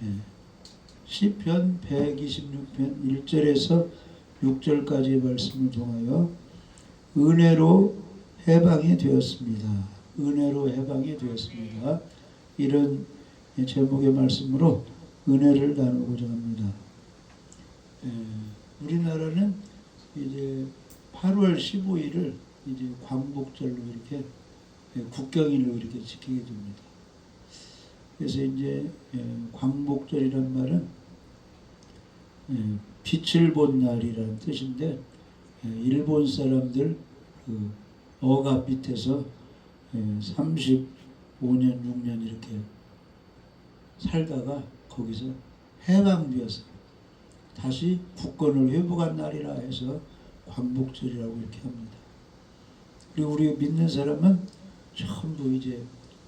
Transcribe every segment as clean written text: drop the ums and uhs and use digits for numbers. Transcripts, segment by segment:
예. 시편 126편 1절에서 6절까지의 말씀을 통하여 은혜로 해방이 되었습니다. 은혜로 해방이 되었습니다. 이런 제목의 말씀으로 은혜를 나누고자 합니다. 우리나라는 이제 8월 15일을 이제 광복절로 이렇게 국경일로 이렇게 지키게 됩니다. 그래서 이제 광복절이란 말은 빛을 본 날이라는 뜻인데, 일본 사람들 그 억압 밑에서 35년 6년 이렇게 살다가 거기서 해방되어서 다시 국권을 회복한 날이라 해서 광복절이라고 이렇게 합니다. 그리고 우리 믿는 사람은 전부 이제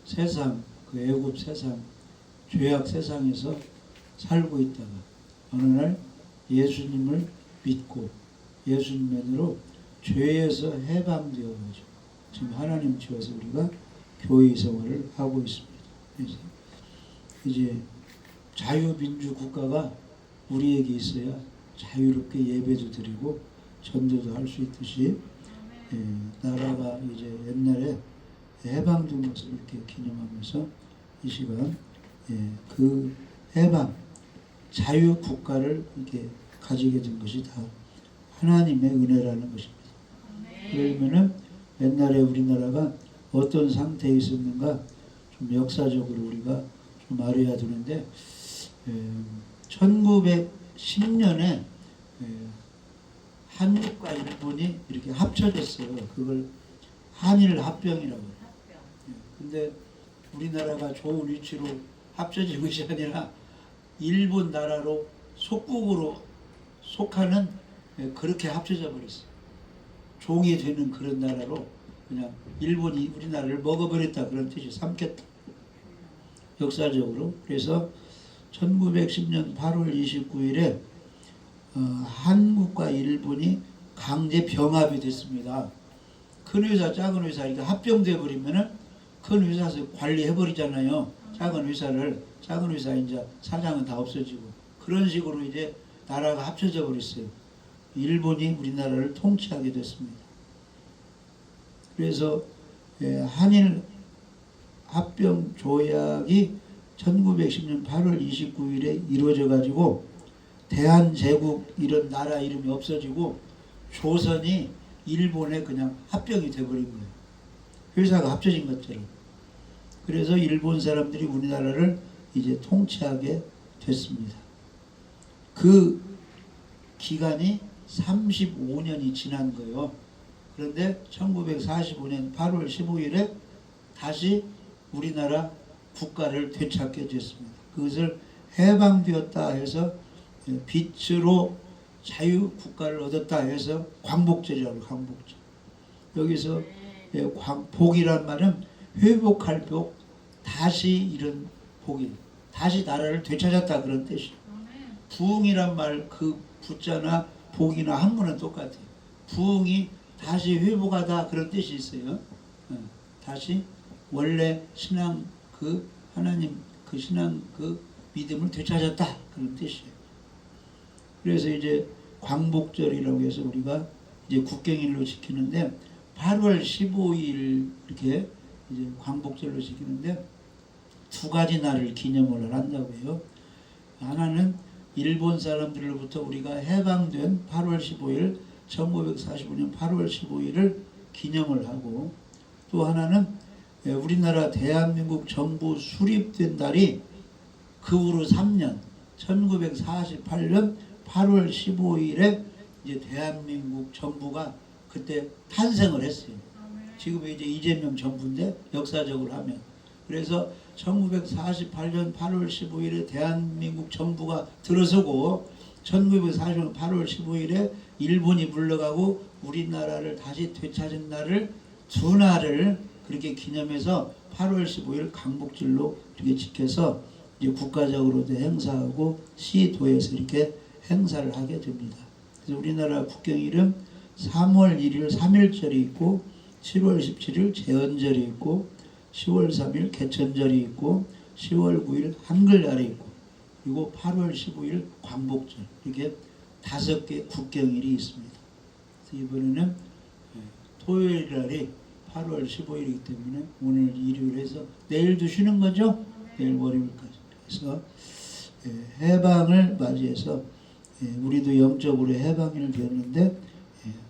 세상, 그 애굽 세상, 죄악 세상에서 살고 있다가 어느 날 예수님을 믿고 예수님으로 죄에서 해방되어가지고 지금 하나님 지어서 우리가 교회 생활을 하고 있습니다. 그래서 이제 자유민주 국가가 우리에게 있어야 자유롭게 예배도 드리고 전도도 할 수 있듯이 나라가 이제 옛날에 해방된 것을 이렇게 기념하면서 이 시간 그 해방 자유 국가를 이렇게 가지게 된 것이 다 하나님의 은혜라는 것입니다. 그러면은 옛날에 우리나라가 어떤 상태에 있었는가 좀 역사적으로 우리가 좀 알아야 되는데, 1910년에 한국과 일본이 이렇게 합쳐졌어요. 그걸 한일 합병이라고 해요. 근데 우리나라가 좋은 위치로 합쳐진 것이 아니라 일본 나라로 속국으로 속하는 그렇게 합쳐져 버렸어요. 종이 되는 그런 나라로 그냥 일본이 우리나라를 먹어버렸다 그런 뜻이 삼켰다. 역사적으로. 그래서 1910년 8월 29일에 한국과 일본이 강제 병합이 됐습니다. 큰 회사, 작은 회사 이렇게 합병돼 버리면은 큰 회사에서 관리해 버리잖아요. 작은 회사를. 작은 회사 이제 사장은 다 없어지고 그런 식으로 이제 나라가 합쳐져 버렸어요. 일본이 우리나라를 통치하게 됐습니다. 그래서 한일 합병 조약이 1910년 8월 29일에 이루어져 가지고 대한제국 이런 나라 이름이 없어지고 조선이 일본에 그냥 합병이 돼버린 거예요. 회사가 합쳐진 것처럼. 그래서 일본 사람들이 우리나라를 이제 통치하게 됐습니다. 그 기간이 35년이 지난 거예요. 그런데 1945년 8월 15일에 다시 우리나라 국가를 되찾게 됐습니다. 그것을 해방되었다 해서 빛으로 자유 국가를 얻었다 해서 광복절이라고. 광복절. 여기서 복이란 말은 회복할 복, 다시 이런 복이, 다시 나라를 되찾았다 그런 뜻이에요. 부흥이란 말, 그 부자나 복이나 한문은 똑같아요. 부흥이 다시 회복하다 그런 뜻이 있어요. 다시 원래 신앙 그 하나님 그 신앙 그 믿음을 되찾았다 그런 뜻이에요. 그래서 이제 광복절이라고 해서 우리가 이제 국경일로 지키는데 8월 15일 이렇게 이제 광복절로 지키는데 두 가지 날을 기념을 한다고 해요. 하나는 일본 사람들로부터 우리가 해방된 8월 15일 1945년 8월 15일을 기념을 하고, 또 하나는 우리나라 대한민국 정부 수립된 달이 그 후로 3년 1948년 8월 15일에 이제 대한민국 정부가 그때 탄생을 했어요. 지금 이제 이재명 정부인데 역사적으로 하면. 그래서 1948년 8월 15일에 대한민국 정부가 들어서고 1948년 8월 15일에 일본이 물러가고 우리나라를 다시 되찾은 날을 두 날을 그렇게 기념해서 8월 15일 광복절로 이렇게 지켜서 이제 국가적으로도 행사하고 시도에서 이렇게 행사를 하게 됩니다. 그래서 우리나라 국경일은 3월 1일 3.1절이 있고 7월 17일 제헌절이 있고 10월 3일 개천절이 있고 10월 9일 한글날이 있고 그리고 8월 15일 광복절 이렇게 5개 국경일이 있습니다. 그래서 이번에는 토요일 날이 8월 15일이기 때문에 오늘 일요일에서 내일도 쉬는 거죠? 내일 월요일까지. 그래서 해방을 맞이해서 우리도 영적으로 해방을 되었는데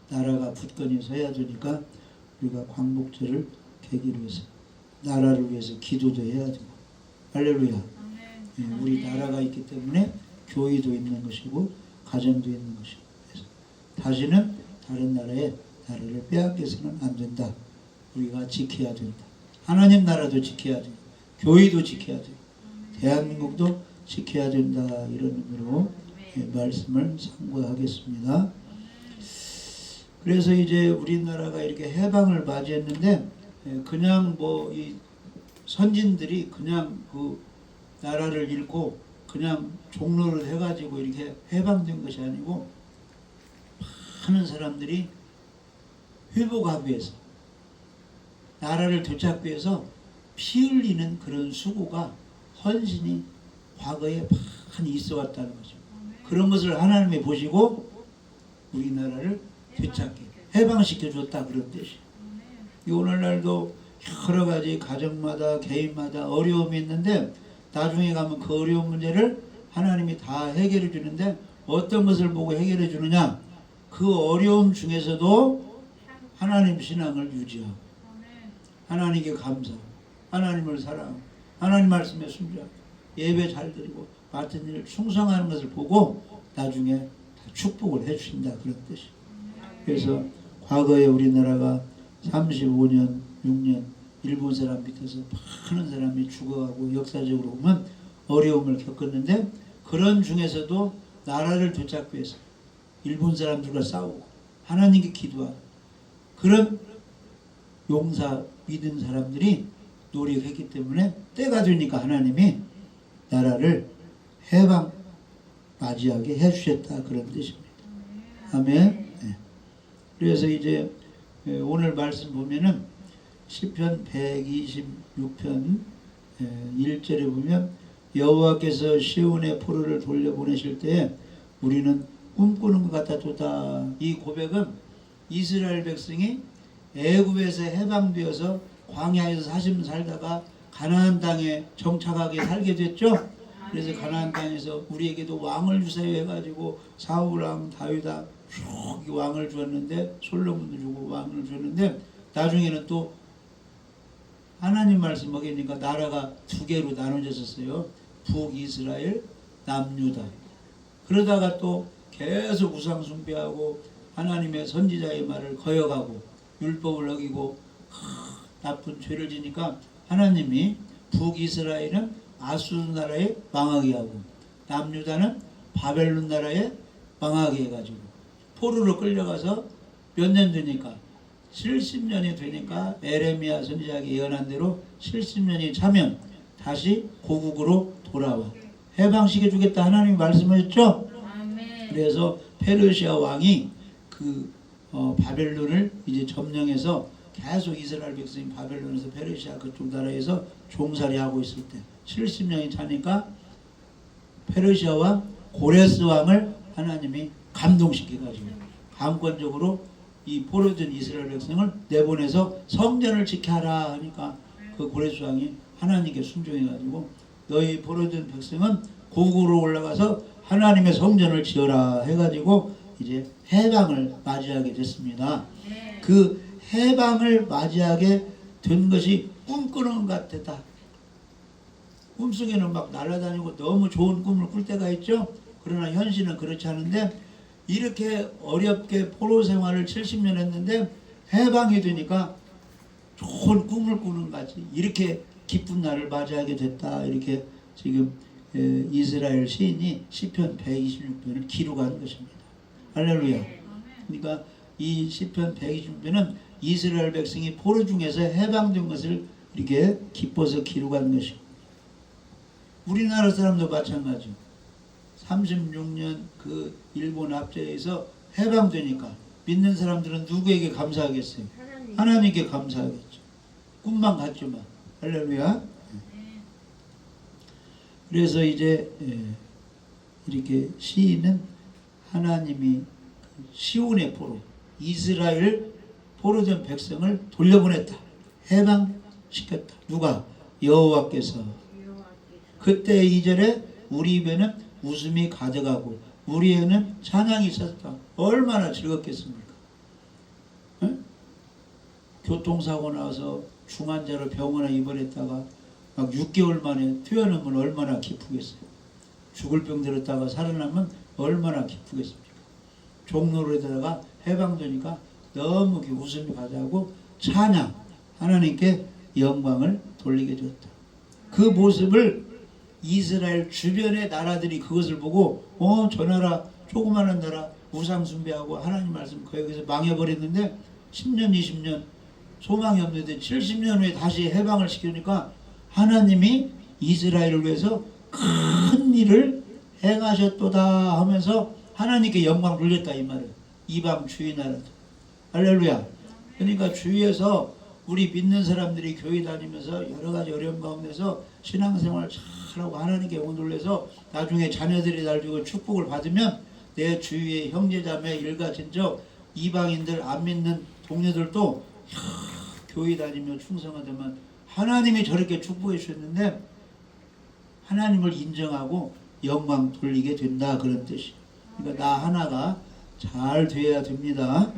나라가 굳건히 서야 되니까 우리가 광복절을 계기로 해서 나라를 위해서 기도도 해야 되고 할렐루야. 우리 나라가 있기 때문에 교회도 있는 것이고 가정도 있는 것이고 그래서 다시는 다른 나라에 나라를 빼앗겨서는 안 된다. 우리가 지켜야 된다. 하나님 나라도 지켜야 된다. 교회도 지켜야 된다. 대한민국도 지켜야 된다. 이런 의미로 말씀을 상고하겠습니다. 그래서 이제 우리나라가 이렇게 해방을 맞이했는데 그냥 뭐 이 선진들이 그냥 그 나라를 잃고 그냥 종로를 해가지고 이렇게 해방된 것이 아니고 많은 사람들이 회복하기 위해서 나라를 되찾기 위해서 피 흘리는 그런 수고가 헌신이 과거에 많이 있어 왔다는 거죠. 그런 것을 하나님이 보시고 우리나라를 되찾게 해방시켜 줬다 그런 뜻이에요. 오늘날도 여러 가지 가정마다 개인마다 어려움이 있는데 나중에 가면 그 어려운 문제를 하나님이 다 해결해 주는데 어떤 것을 보고 해결해 주느냐? 그 어려움 중에서도 하나님 신앙을 유지하고 하나님께 감사하고 하나님을 사랑하고 하나님 말씀에 순종하고 예배 잘 드리고 맡은 일을 충성하는 것을 보고 나중에 다 축복을 해 주신다 그런 뜻이에요. 그래서 과거에 우리나라가 35년, 6년 일본 사람 밑에서 많은 사람이 죽어가고 역사적으로 보면 어려움을 겪었는데 그런 중에서도 나라를 되찾기 위해서 일본 사람들과 싸우고 하나님께 기도하고 그런 용사 믿은 사람들이 노력했기 때문에 때가 되니까 하나님이 나라를 해방 맞이하게 해주셨다 그런 뜻입니다. 아멘. 네. 그래서 이제 오늘 말씀 보면은 시편 126편 1절에 보면 여호와께서 시온의 포로를 돌려보내실 때 우리는 꿈꾸는 것 같았도다. 이 고백은 이스라엘 백성이 애굽에서 해방되어서 광야에서 40년 살다가 가나안 땅에 정착하게 살게 됐죠. 그래서 가나안 땅에서 우리에게도 왕을 주세요 해가지고 사울왕 다윗왕 쭉 왕을 주었는데 솔로몬도 주고 왕을 주었는데 나중에는 또 하나님 말씀 먹이니까 나라가 두 개로 나눠졌었어요. 북이스라엘, 남유다. 그러다가 또 계속 우상 숭배하고 하나님의 선지자의 말을 거역하고 율법을 어기고 나쁜 죄를 지니까 하나님이 북이스라엘은 아수르 나라에 망하게 하고 남유다는 바벨론 나라에 망하게 해가지고 포로로 끌려가서 몇 년 되니까 70년이 되니까 에레미야 선지자가 예언한 대로 70년이 차면 다시 고국으로 돌아와 해방시켜 주겠다 하나님이 말씀하셨죠. 그래서 페르시아 왕이 그 바벨론을 이제 점령해서 계속 이스라엘 백성이 바벨론에서 페르시아 그쪽 나라에서 종살이 하고 있을 때 70년이 차니까 페르시아 왕 고레스 왕을 하나님이 감동시켜가지고 강권적으로 이 포로된 이스라엘 백성을 내보내서 성전을 지켜라 하니까 그 고레스 왕이 하나님께 순종해가지고 너희 포로된 백성은 고국으로 올라가서 하나님의 성전을 지어라 해가지고 이제 해방을 맞이하게 됐습니다. 그 해방을 맞이하게 된 것이 꿈꾸는 것 같았다. 꿈속에는 막 날아다니고 너무 좋은 꿈을 꿀 때가 있죠. 그러나 현실은 그렇지 않은데 이렇게 어렵게 포로 생활을 70년 했는데 해방이 되니까 좋은 꿈을 꾸는 거지. 이렇게 기쁜 날을 맞이하게 됐다. 이렇게 지금 이스라엘 시인이 시편 126편을 기록한 것입니다. 할렐루야. 그러니까 이 시편 126편은 이스라엘 백성이 포로 중에서 해방된 것을 이렇게 기뻐서 기록한 것이고 우리나라 사람도 마찬가지고 36년 그 일본 압제에서 해방되니까 믿는 사람들은 누구에게 감사하겠어요? 하나님께 감사하겠죠. 꿈만 같지만 할렐루야. 그래서 이제 이렇게 시인은 하나님이 시온의 포로, 이스라엘 포로된 백성을 돌려보냈다. 해방시켰다. 누가? 여호와께서. 그때 2절에 우리 입에는 웃음이 가득하고 우리 에는 찬양이 있었다. 얼마나 즐겁겠습니까? 에? 교통사고 나서 중환자로 병원에 입원했다가 막 6개월 만에 퇴원하면 얼마나 기쁘겠어요. 죽을 병 들었다가 살아나면 얼마나 기쁘겠습니까? 종로로다가 해방되니까 너무 웃음이 가득하고 찬양, 하나님께 영광을 돌리게 되었다. 그 모습을 이스라엘 주변의 나라들이 그것을 보고 저 나라 조그마한 나라 우상 숭배하고 하나님 말씀 거기서 망해버렸는데 10년 20년 소망이 없는데 70년 후에 다시 해방을 시키니까 하나님이 이스라엘을 위해서 큰 일을 행하셨도다 하면서 하나님께 영광 돌렸다 이 말이에요. 이방 주위 나라들. 할렐루야. 그러니까 주위에서 우리 믿는 사람들이 교회 다니면서 여러 가지 어려움 가운데서 신앙생활 잘하고 하나님께 영광 돌려서 나중에 자녀들이 날 주고 축복을 받으면 내 주위의 형제자매 일가친척 이방인들 안 믿는 동료들도 교회 다니며 충성하더만 하나님이 저렇게 축복해 주셨는데 하나님을 인정하고 영광 돌리게 된다 그런 뜻이에요. 그러니까 나 하나가 잘 돼야 됩니다.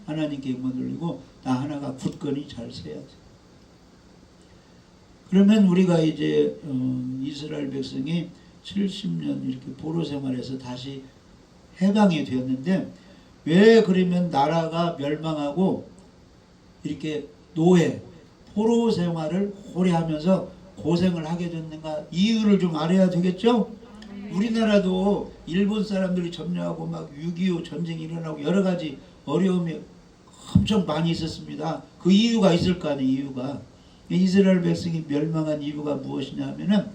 하나님께 영광 돌리고 나 하나가 굳건히 잘 서야 돼. 그러면 우리가 이제 이스라엘 백성이 70년 이렇게 포로 생활에서 다시 해방이 되었는데 왜 그러면 나라가 멸망하고 이렇게 노예, 포로 생활을 오래 하면서 고생을 하게 됐는가 이유를 좀 알아야 되겠죠? 우리나라도 일본 사람들이 점령하고 막 6.25 전쟁이 일어나고 여러 가지 어려움이 엄청 많이 있었습니다. 그 이유가 있을 거 아니에요. 이유가. 이스라엘 백성이 멸망한 이유가 무엇이냐 하면은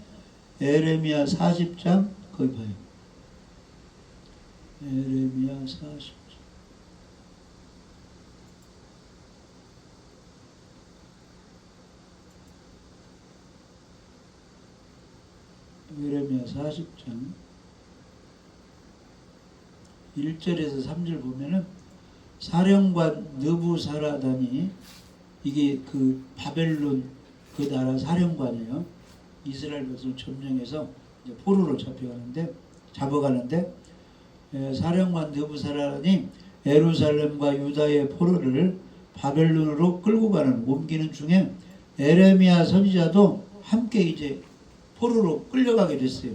에레미야 40장 거기 봐요. 에레미야 40장 에레미야 40장 1절에서 3절 보면은 사령관 느부사라단이 이게 그 바벨론 그 나라 사령관이에요. 이스라엘 백성 점령해서 이제 포로로 잡아가는데 사령관 느부사라단이 예루살렘과 유다의 포로를 바벨론으로 끌고 옮기는 중에 에레미야 선지자도 함께 이제 포로로 끌려가게 됐어요.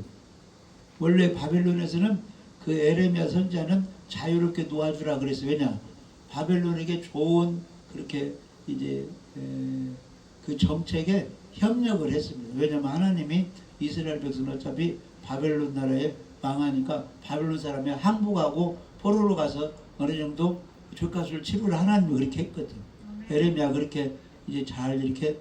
원래 바벨론에서는 그 에레미야 선지자는 자유롭게 놓아주라 그랬어요. 왜냐? 바벨론에게 좋은 그렇게 이제 그 정책에 협력을 했습니다. 왜냐하면 하나님이 이스라엘 백성은 어차피 바벨론 나라에 망하니까 바벨론 사람이 항복하고 포로로 가서 어느 정도 죗값을 치르라 하나님이 그렇게 했거든. 에레미야 그렇게 이제 잘 이렇게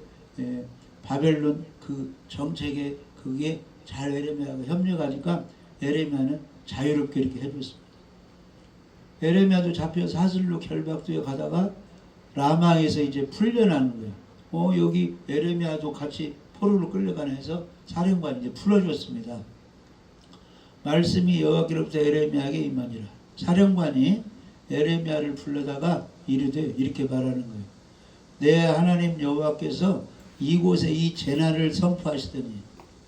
바벨론 그 정책에 그게 잘 에레미야가 협력하니까 에레미야는 자유롭게 이렇게 해줬습니다. 에레미야도 잡혀 사슬로 결박도에 가다가 라마에서 이제 풀려나는 거예요. 여기 에레미야도 같이 포로로 끌려가나 해서 사령관이 이제 풀어줬습니다. 말씀이 여호와께로부터 에레미야에게 임하니라. 사령관이 에레미야를 불러다가 이르되 이렇게 말하는 거예요. 내 하나님 여호와께서 이곳에 이 재난을 선포하시더니,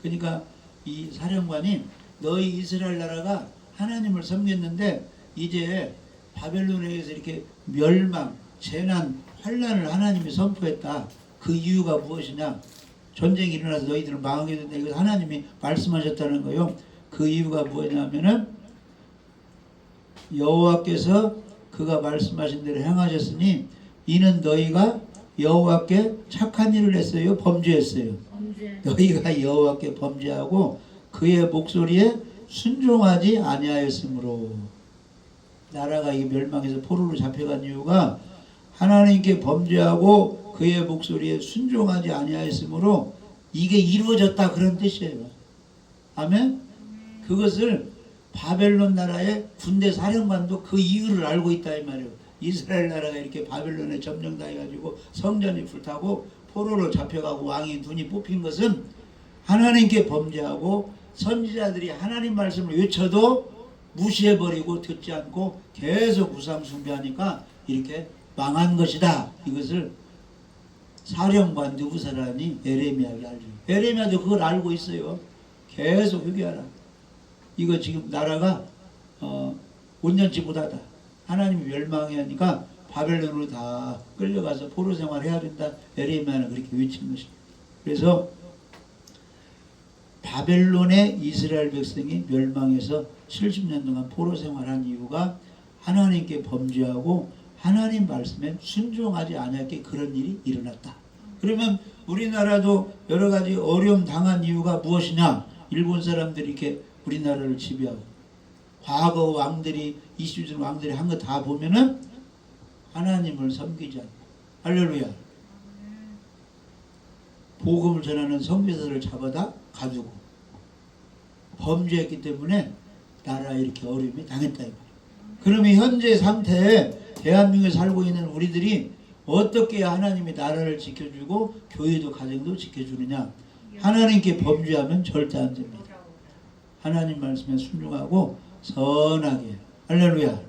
그러니까 이 사령관이 너희 이스라엘 나라가 하나님을 섬겼는데 이제 바벨론에 의해서 이렇게 멸망, 재난, 환난을 하나님이 선포했다. 그 이유가 무엇이냐? 전쟁이 일어나서 너희들은 망하게 된다. 이거 하나님이 말씀하셨다는 거예요. 그 이유가 뭐냐면은 여호와께서 그가 말씀하신 대로 행하셨으니 이는 너희가 여호와께 착한 일을 했어요? 범죄했어요? 너희가 여호와께 범죄하고 그의 목소리에 순종하지 아니하였으므로. 나라가 이 멸망해서 포로로 잡혀간 이유가 하나님께 범죄하고 그의 목소리에 순종하지 아니하였으므로 이게 이루어졌다 그런 뜻이에요. 아멘? 그것을 바벨론 나라의 군대 사령관도 그 이유를 알고 있다 이 말이에요. 이스라엘 나라가 이렇게 바벨론에 점령당해가지고 성전이 불타고 포로로 잡혀가고 왕이 눈이 뽑힌 것은 하나님께 범죄하고 선지자들이 하나님 말씀을 외쳐도 무시해버리고 듣지 않고 계속 우상 숭배하니까 이렇게 망한 것이다. 이것을 사령관 느부사라니 에레미야가 알죠. 에레미야도 그걸 알고 있어요. 계속 회개하라. 이거 지금 나라가 온전치 못하다. 하나님이 멸망하니까 바벨론으로 다 끌려가서 포로 생활해야 된다. 에레미야는 그렇게 외친 것입니다. 그래서 바벨론의 이스라엘 백성이 멸망해서 70년 동안 포로 생활한 이유가 하나님께 범죄하고 하나님 말씀에 순종하지 않았기에 그런 일이 일어났다. 그러면 우리나라도 여러 가지 어려움 당한 이유가 무엇이냐? 일본 사람들이 이렇게 우리나라를 지배하고 과거 왕들이 20년 왕들이 한 거 다 보면은 하나님을 섬기지 않고 할렐루야. 복음을 전하는 선교사들을 잡아다 가두고 범죄했기 때문에 나라에 이렇게 어려움이 당했다. 그러면 현재 상태에 대한민국에 살고 있는 우리들이 어떻게 해야 하나님이 나라를 지켜주고 교회도 가정도 지켜주느냐? 하나님께 범죄하면 절대 안 됩니다. 하나님 말씀에 순종하고 선하게 할렐루야.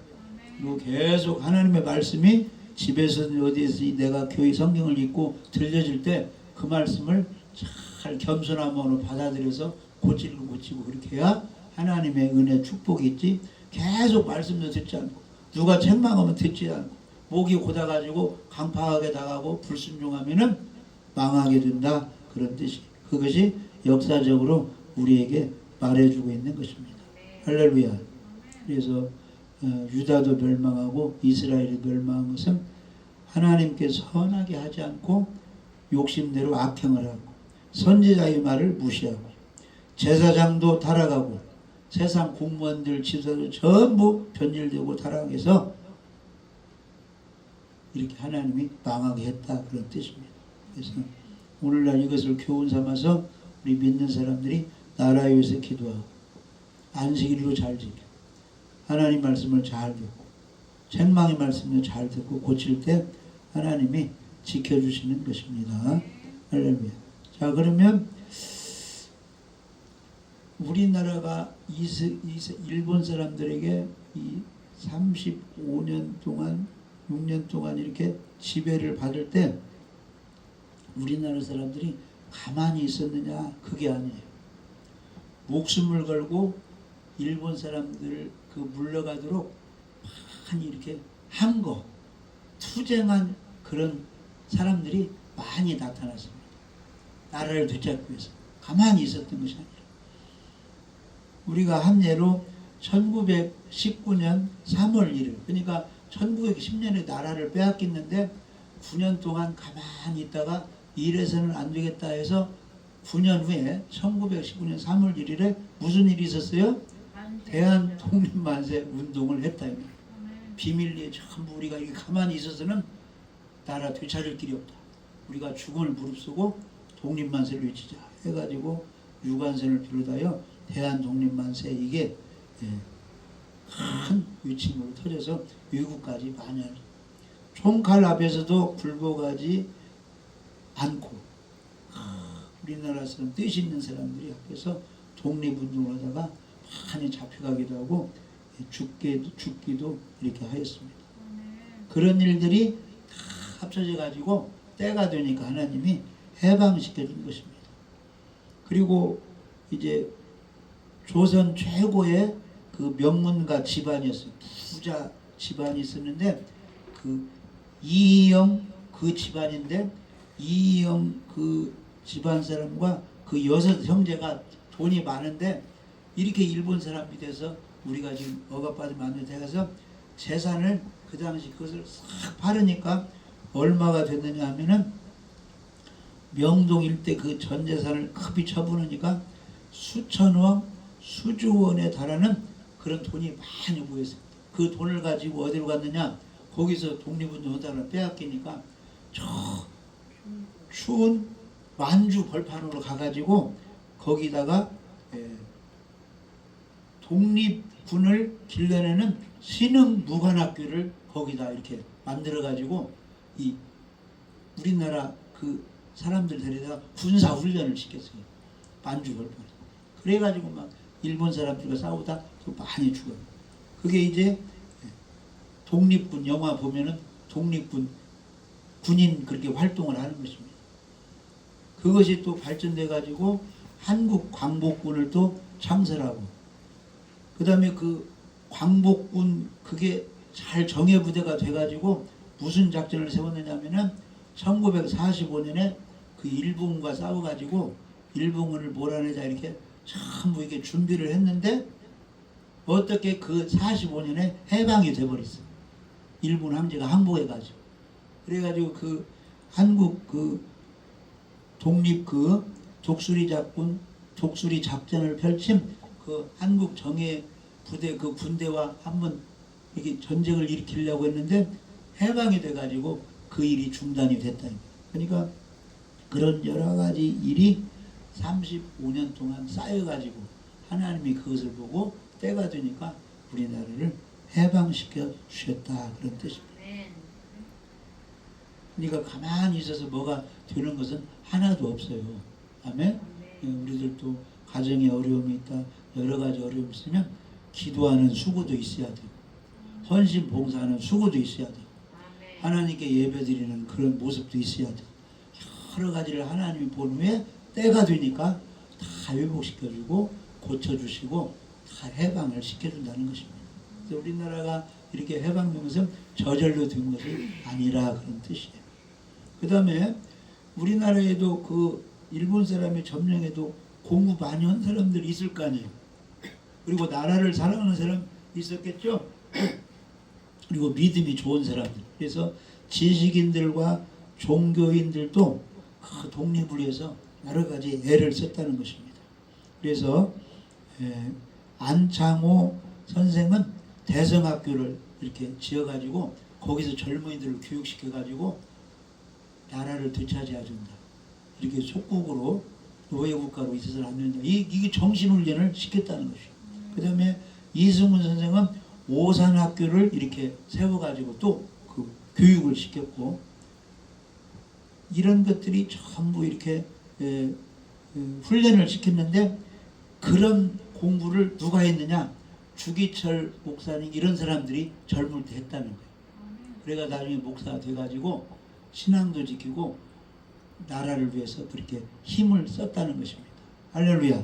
그리고 계속 하나님의 말씀이 집에서든 어디에서 내가 교회 성경을 읽고 들려질 때 그 말씀을 잘 겸손한 마음으로 받아들여서 고치고 그렇게 해야 하나님의 은혜 축복이 있지. 계속 말씀도 듣지 않고 누가 책망하면 듣지 않고 목이 고다가지고 강팍하게 나가고 불순종하면은 망하게 된다. 그런 뜻이 그것이 역사적으로 우리에게 말해주고 있는 것입니다. 할렐루야. 그래서 유다도 멸망하고 이스라엘이 멸망한 것은 하나님께 선하게 하지 않고 욕심대로 악행을 하고 선지자의 말을 무시하고 제사장도 타락하고 세상 공무원들 지도자도 전부 변질되고 타락해서 이렇게 하나님이 망하게 했다. 그런 뜻입니다. 그래서 오늘날 이것을 교훈 삼아서 우리 믿는 사람들이 나라에 위해서 기도하고 안식일도 잘 지켜 하나님 말씀을 잘 듣고 책망의 말씀을 잘 듣고 고칠 때 하나님이 지켜주시는 것입니다. 할렐루야. 자, 그러면 우리나라가 일본 사람들에게 이 35년 동안 6년 동안 이렇게 지배를 받을 때 우리나라 사람들이 가만히 있었느냐? 그게 아니에요. 목숨을 걸고 일본 사람들 그 물러가도록 많이 이렇게 한 거, 투쟁한 그런 사람들이 많이 나타났습니다. 나라를 되찾기 위해서 가만히 있었던 것이 아니라 우리가 한 예로 1919년 3월 1일 그러니까 1910년에 나라를 빼앗겼는데 9년 동안 가만히 있다가 이래서는 안 되겠다 해서 9년 후에 1919년 3월 1일에 무슨 일이 있었어요? 대한 독립만세 운동을 했다. 비밀리에 전부 우리가 이렇게 가만히 있어서는 나라 되찾을 길이 없다. 우리가 죽음을 무릅쓰고 독립만세를 외치자 해가지고 유관선을 비롯하여 대한 독립만세 이게 큰 외침으로 터져서 외국까지 많이 알죠. 총칼 앞에서도 굴복하지 않고 우리나라 사람 뜻 있는 사람들이 앞에서 독립운동을 하다가 많이 잡혀가기도 하고 죽기도 이렇게 하였습니다. 그런 일들이 다 합쳐져 가지고 때가 되니까 하나님이 해방시켜 준 것입니다. 그리고 이제 조선 최고의 그 명문가 집안이었어요. 부자 집안이 있었는데 그 이희영 그 집안인데 이희영 그 집안 사람과 그 여섯 형제가 돈이 많은데 이렇게 일본 사람이 돼서 우리가 지금 억압받으면 안 돼서 재산을 그 당시 그것을 싹 팔으니까 얼마가 됐느냐 하면은 명동 일대 그 전 재산을 급히 처분하니까 수천억 수조 원에 달하는 그런 돈이 많이 모였어요. 그 돈을 가지고 어디로 갔느냐? 거기서 독립운동 하다가 빼앗기니까 저 추운 만주 벌판으로 가가지고 거기다가 독립군을 길러내는 신흥 무관학교를 거기다 이렇게 만들어가지고 이 우리나라 그 사람들 데려다가 군사훈련을 시켰어요. 반죽을 벌여. 그래가지고 막 일본 사람들과 싸우다 또 많이 죽어요. 그게 이제 독립군 영화 보면은 독립군 군인 그렇게 활동을 하는 것입니다. 그것이 또 발전돼 가지고 한국 광복군을 또 창설하고, 그 다음에 그 광복군 그게 잘 정예부대가 돼가지고 무슨 작전을 세웠느냐면은 1945년에 그 일본과 싸워가지고 일본군을 몰아내자 이렇게 전부 이렇게 준비를 했는데 어떻게 그 45년에 해방이 돼버렸어요. 일본 황제가 항복해가지고. 그래가지고 그 한국 그 독립 그 독수리 작전을 펼친 그 한국 정예 부대 그 군대와 한번 이렇게 전쟁을 일으키려고 했는데 해방이 돼가지고 그 일이 중단이 됐다. 그러니까 그런 여러 가지 일이 35년 동안 쌓여가지고 하나님이 그것을 보고 때가 되니까 우리나라를 해방시켜 주셨다, 그런 뜻입니다. 그러니까 가만히 있어서 뭐가 되는 것은 하나도 없어요. 아멘? 우리들도 가정에 어려움이 있다, 여러 가지 어려움이 있으면 기도하는 수고도 있어야 되고 헌신 봉사하는 수고도 있어야 되고 하나님께 예배드리는 그런 모습도 있어야 되고 여러 가지를 하나님이 본 후에 때가 되니까 다 회복시켜주고 고쳐주시고 다 해방을 시켜준다는 것입니다. 그래서 우리나라가 이렇게 해방된 것은 저절로 된 것이 아니라 그런 뜻이에요. 그 다음에 우리나라에도 그 일본 사람의 점령에도 공부 많이 한 사람들이 있을 거 아니에요. 그리고 나라를 사랑하는 사람 있었겠죠. 그리고 믿음이 좋은 사람들. 그래서 지식인들과 종교인들도 그 독립을 위해서 여러 가지 애를 썼다는 것입니다. 그래서 안창호 선생은 대성학교를 이렇게 지어가지고 거기서 젊은이들을 교육시켜가지고 나라를 되찾아야 된다. 이렇게 속국으로 노예국가로 있어서는 안 된다. 이게 정신훈련을 시켰다는 것이죠. 그 다음에 이승훈 선생은 오산학교를 이렇게 세워가지고 또 그 교육을 시켰고, 이런 것들이 전부 이렇게 훈련을 시켰는데 그런 공부를 누가 했느냐? 주기철 목사님 이런 사람들이 젊을 때 했다는 거예요. 그래가 나중에 목사가 돼가지고 신앙도 지키고 나라를 위해서 그렇게 힘을 썼다는 것입니다. 할렐루야.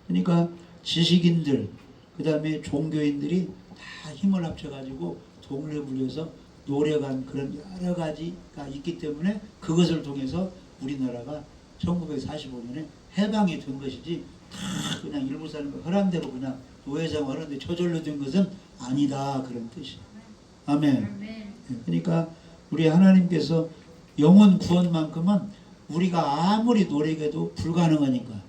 그러니까 지식인들 그 다음에 종교인들이 다 힘을 합쳐가지고 독립을 위해서 노력한 그런 여러 가지가 있기 때문에 그것을 통해서 우리나라가 1945년에 해방이 된 것이지 다 그냥 일본 사람들 허람대로 그냥 노예생활 하는데 저절로 된 것은 아니다, 그런 뜻이에요. 아멘. 그러니까 우리 하나님께서 영혼 구원만큼은 우리가 아무리 노력해도 불가능하니까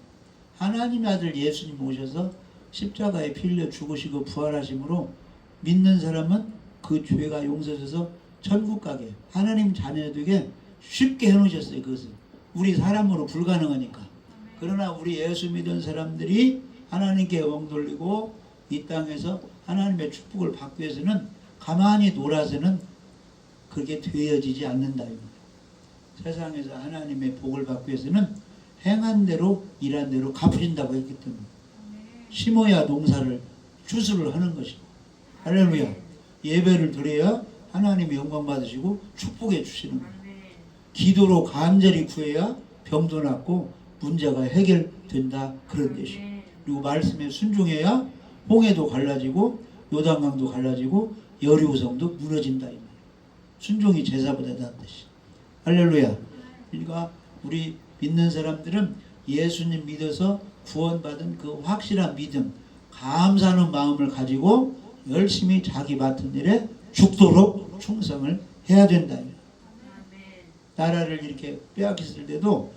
하나님의 아들 예수님 오셔서 십자가에 피 흘려 죽으시고 부활하심으로 믿는 사람은 그 죄가 용서져서 천국 가게 하나님 자녀 되게 쉽게 해놓으셨어요. 그것을 우리 사람으로 불가능하니까. 그러나 우리 예수 믿은 사람들이 하나님께 영광 돌리고 이 땅에서 하나님의 축복을 받기 위해서는 가만히 놀아서는 그게 되어지지 않는다. 세상에서 하나님의 복을 받기 위해서는 행한 대로 일한 대로 갚으신다고 했기 때문에 심어야 농사를 추수를 하는 것이고, 할렐루야. 예배를 드려야 하나님의 영광 받으시고 축복해 주시는 거예요. 기도로 간절히 구해야 병도 낫고 문제가 해결된다, 그런 뜻이에요. 그리고 말씀에 순종해야 홍해도 갈라지고 요단강도 갈라지고 여리고성도 무너진다, 이 말이에요. 순종이 제사보다 낫다는 뜻이에요. 할렐루야. 그러니까 우리 믿는 사람들은 예수님 믿어서 구원받은 그 확실한 믿음, 감사하는 마음을 가지고 열심히 자기 맡은 일에 죽도록 충성을 해야 된다. 나라를 이렇게 빼앗겼을 때도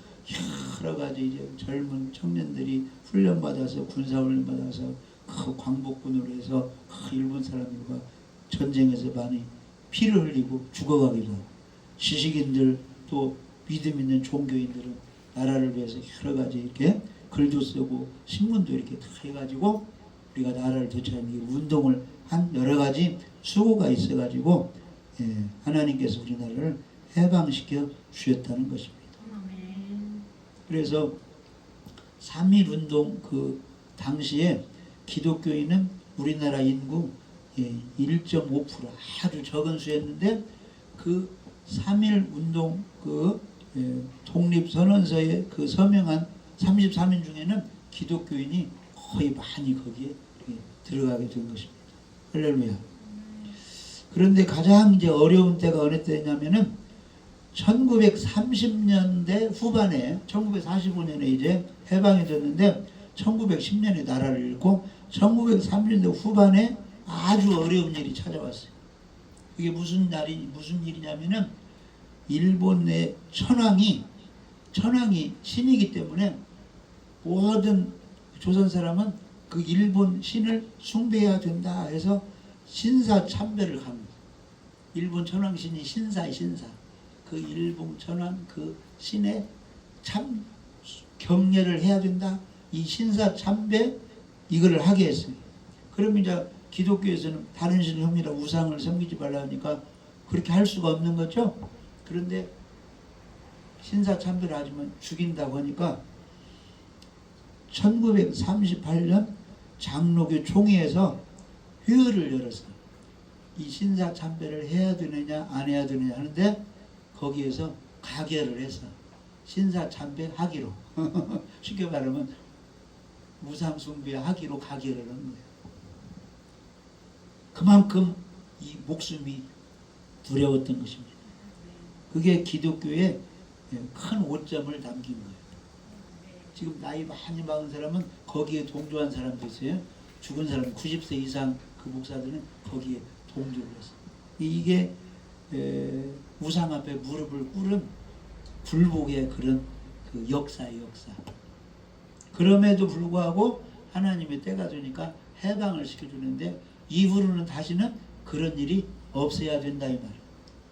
여러 가지 이제 젊은 청년들이 훈련받아서 군사훈련 받아서 그 광복군으로 해서 그 일본 사람들과 전쟁에서 많이 피를 흘리고 죽어가기도 하고, 지식인들 또 믿음 있는 종교인들은 나라를 위해서 여러 가지 이렇게 글도 쓰고 신문도 이렇게 다 해가지고 우리가 나라를 되찾는 운동을 한 여러 가지 수고가 있어가지고 하나님께서 우리나라를 해방시켜 주셨다는 것입니다. 그래서 3.1운동 그 당시에 기독교인은 우리나라 인구 1.5% 아주 적은 수였는데 그 3.1운동 그 독립선언서에 그 서명한 33인 중에는 기독교인이 거의 많이 거기에 들어가게 된 것입니다. 할렐루야. 그런데 가장 이제 어려운 때가 어느 때냐면은 1930년대 후반에 1945년에 이제 해방이 됐는데 1910년에 나라를 잃고 1930년대 후반에 아주 어려운 일이 찾아왔어요. 그게 무슨 일이냐면은 일본 내 천황이 신이기 때문에 모든 조선 사람은 그 일본 신을 숭배해야 된다 해서 신사 참배를 갑니다. 일본 천황 신이 신사의 신사. 그 일본 천황 그 신의 참 경례를 해야 된다. 이 신사 참배 이거를 하게 했어요. 그럼 이제 기독교에서는 다른 신을 섬기라 우상을 섬기지 말라 하니까 그렇게 할 수가 없는 거죠. 그런데 신사 참배를 하지만 죽인다고 하니까 1938년 장로교 총회에서 회의를 열어서 이 신사 참배를 해야 되느냐 안 해야 되느냐 하는데 거기에서 가결을 해서 신사 참배하기로 쉽게 말하면 우상 숭배하기로 가결을 한 거예요. 그만큼 이 목숨이 두려웠던 것입니다. 그게 기독교의 큰 오점을 담긴 거예요. 지금 나이 많이 먹은 사람은 거기에 동조한 사람도 있어요. 죽은 사람 90세 이상 그 목사들은 거기에 동조를 했어요. 이게 우상 앞에 무릎을 꿇은 굴복의 그런 그 역사의 역사. 그럼에도 불구하고 하나님의 때가 되니까 해방을 시켜주는데 이후로는 다시는 그런 일이 없어야 된다 이 말이에요.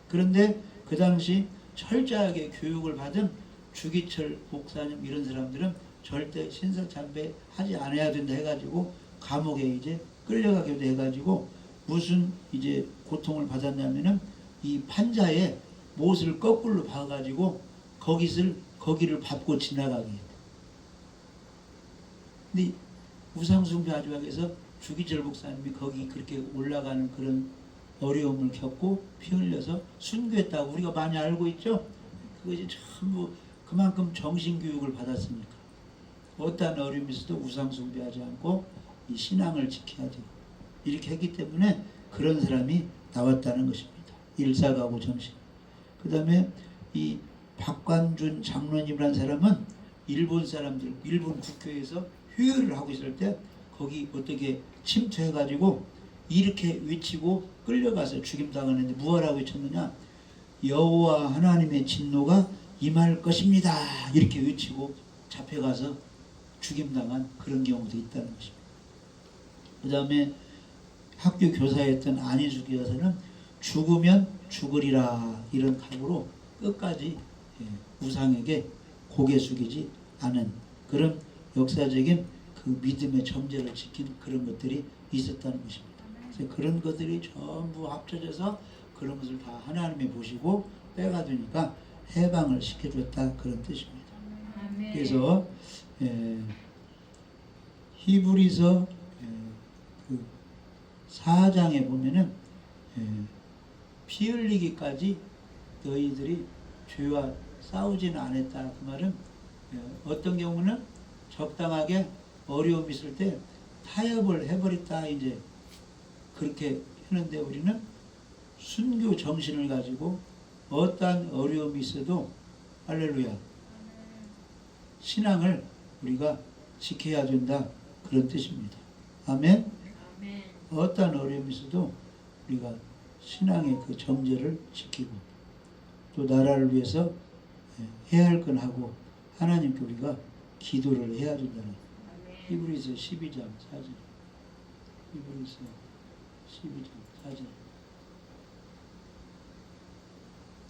그런데 그 당시 철저하게 교육을 받은 주기철 목사님 이런 사람들은 절대 신사 참배하지 않아야 된다 해가지고 감옥에 이제 끌려가기도 해가지고 무슨 이제 고통을 받았냐면은 이 판자에 못을 거꾸로 박아가지고 거기를 밟고 지나가게 했다. 근데 우상숭배하지 말고 해서 주기철 목사님이 거기 그렇게 올라가는 그런 어려움을 겪고 피 흘려서 순교했다고 우리가 많이 알고 있죠. 그것이 전부 그만큼 정신교육을 받았으니까 어떠한 어려움이 있어도 우상숭배하지 않고 이 신앙을 지켜야 되고 이렇게 했기 때문에 그런 사람이 나왔다는 것입니다. 일사가고 정신. 그 다음에 이 박관준 장로님이라는 사람은 일본 사람들 일본 국교에서 회의를 하고 있을 때 거기 어떻게 침투해가지고 이렇게 외치고 끌려가서 죽임당하는데 무엇라고 외쳤느냐? 여호와 하나님의 진노가 임할 것입니다. 이렇게 외치고 잡혀가서 죽임당한 그런 경우도 있다는 것입니다. 그 다음에 학교 교사였던 안희숙 여사는 죽으면 죽으리라 이런 각오로 끝까지 우상에게 고개 숙이지 않은 그런 역사적인 그 믿음의 정제를 지킨 그런 것들이 있었다는 것입니다. 그래서 그런 것들이 전부 합쳐져서 그런 것을 다 하나님이 보시고 때가 되니까 해방을 시켜줬다 그런 뜻입니다. 그래서 히브리서 그 4장에 보면은 피 흘리기까지 너희들이 죄와 싸우지는 않았다. 그 말은 어떤 경우는 적당하게 어려움이 있을 때 타협을 해버렸다 이제 그렇게 하는데 우리는 순교 정신을 가지고 어떠한 어려움이 있어도 할렐루야 신앙을 우리가 지켜야 된다 그런 뜻입니다. 아멘. 어떠한 어려움이 있어도 우리가 신앙의 그 정제를 지키고 또 나라를 위해서 해야 할 건 하고 하나님께 우리가 기도를 해야 된다는 히브리서 12장 4절 히브리서 12장 4절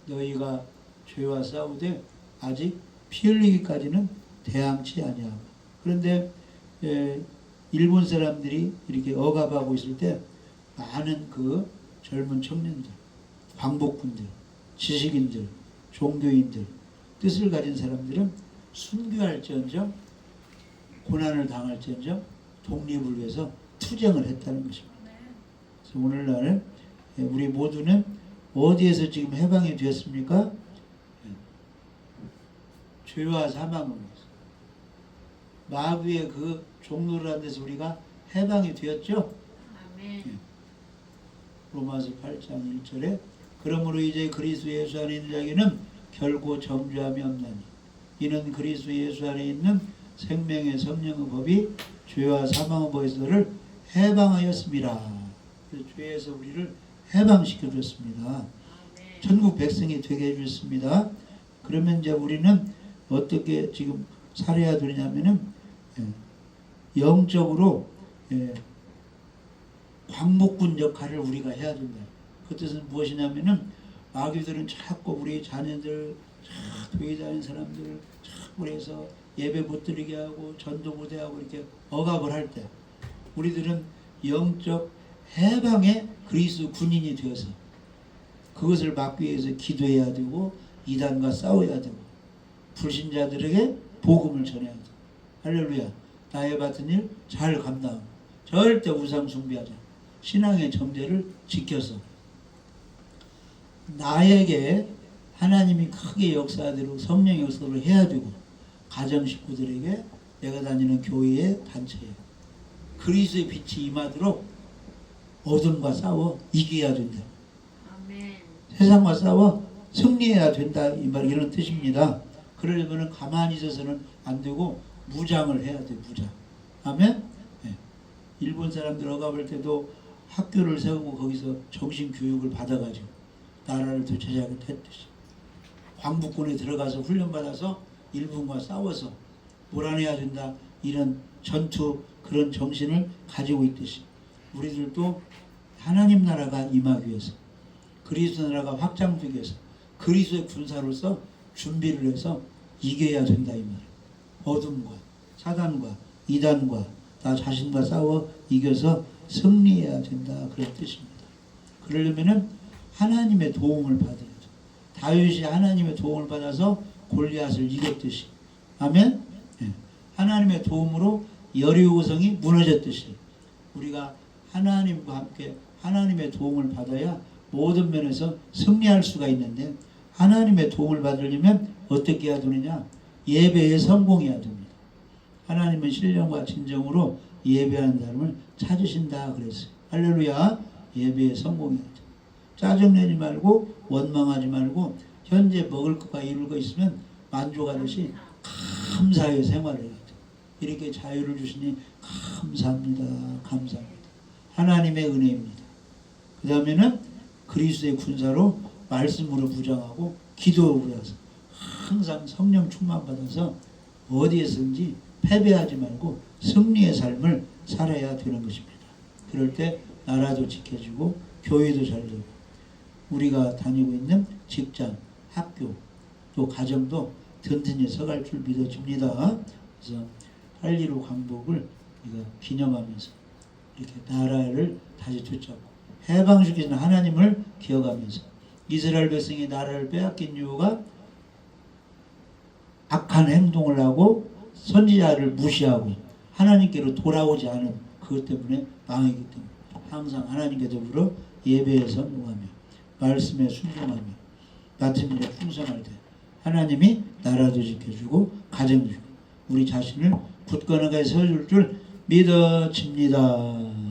너희가 죄와 싸우되 아직 피 흘리기까지는 대항치 아니하고 그런데 일본 사람들이 이렇게 억압하고 있을 때 많은 그 젊은 청년들, 광복군들, 지식인들, 종교인들 뜻을 가진 사람들은 순교할지언정 고난을 당할지언정 독립을 위해서 투쟁을 했다는 것입니다. 그래서 오늘날 우리 모두는 어디에서 지금 해방이 되었습니까? 죄와 사망으로 마귀의 그 종노를 한 데서 우리가 해방이 되었죠. 아멘. 로마서 8장 1절에 그러므로 이제 그리스도 예수 안에 있는 자에게는 결코 정죄함이 없나니 이는 그리스도 예수 안에 있는 생명의 성령의 법이 죄와 사망의 법에서를 해방하였습니다. 죄에서 우리를 해방시켜 줬습니다. 천국 백성이 되게 해주셨습니다. 그러면 이제 우리는 어떻게 지금 살아야 되냐면은 영적으로 광복군 역할을 우리가 해야 된다. 그 뜻은 무엇이냐면은 마귀들은 자꾸 우리 자녀들, 교회 다니는 사람들 자꾸 그래서 예배 못 드리게 하고 전도 못 하고 이렇게 억압을 할 때 우리들은 영적 해방의 그리스도 군인이 되어서 그것을 막기 위해서 기도해야 되고 이단과 싸워야 되고 불신자들에게 복음을 전해야 돼. 할렐루야. 나의 맡은 일 잘 감당하고 절대 우상 숭배하자. 신앙의 정죄를 지켜서 나에게 하나님이 크게 역사대로 성령의 역사를 해야 되고 가정 식구들에게 내가 다니는 교회의 단체에 그리스도의 빛이 임하도록 어둠과 싸워 이겨야 된다. 아멘. 세상과 싸워 승리해야 된다. 이런 뜻입니다. 그러려면 가만히 있어서는 안 되고 무장을 해야 돼. 무장. 아멘. 네. 일본 사람들 억압할 때도 학교를 세우고 거기서 정신교육을 받아가지고 나라를 되찾아야겠듯이 광복군에 들어가서 훈련받아서 일본과 싸워서 몰아내야 된다. 이런 전투 그런 정신을 가지고 있듯이 우리들도 하나님 나라가 임하기 위해서 그리스도 나라가 확장되기 위해서 그리스도의 군사로서 준비를 해서 이겨야 된다. 이 말. 어둠과 사단과 이단과 나 자신과 싸워 이겨서 승리해야 된다. 그런 뜻입니다. 그러려면은 하나님의 도움을 받아야죠. 다윗이 하나님의 도움을 받아서 골리앗을 이겼듯이. 아멘. 네. 하나님의 도움으로 여리고성이 무너졌듯이 우리가 하나님과 함께 하나님의 도움을 받아야 모든 면에서 승리할 수가 있는데 하나님의 도움을 받으려면 어떻게 해야 되느냐? 예배에 성공해야 됩니다. 하나님은 신령과 진정으로 예배하는 사람을 찾으신다 그랬어요. 할렐루야. 예배에 성공해야 돼. 짜증내지 말고 원망하지 말고 현재 먹을 것과 이룰 거 있으면 만족하듯이 감사의 생활을 해야 돼. 이렇게 자유를 주시니 감사합니다. 감사합니다. 하나님의 은혜입니다. 그 다음에는 그리스도의 군사로 말씀으로 부정하고 기도로 부정해서 항상 성령 충만 받아서 어디에서든지 패배하지 말고 승리의 삶을 살아야 되는 것입니다. 그럴 때 나라도 지켜지고 교회도 잘 되고 우리가 다니고 있는 직장, 학교, 또 가정도 든든히 서갈 줄 믿어집니다. 그래서 8.15 광복을 우리가 기념하면서 이렇게 나라를 다시 되찾고 해방시키는 하나님을 기억하면서 이스라엘 백성이 나라를 빼앗긴 이유가 악한 행동을 하고 선지자를 무시하고 하나님께로 돌아오지 않은 그것 때문에 망했기 때문에 항상 하나님께 더불어 예배에 성공하며 말씀에 순종하며 맡은 일에 충성할 때 하나님이 나라도 지켜주고 가정도 주고 우리 자신을 굳건하게 세워줄 줄 믿어집니다.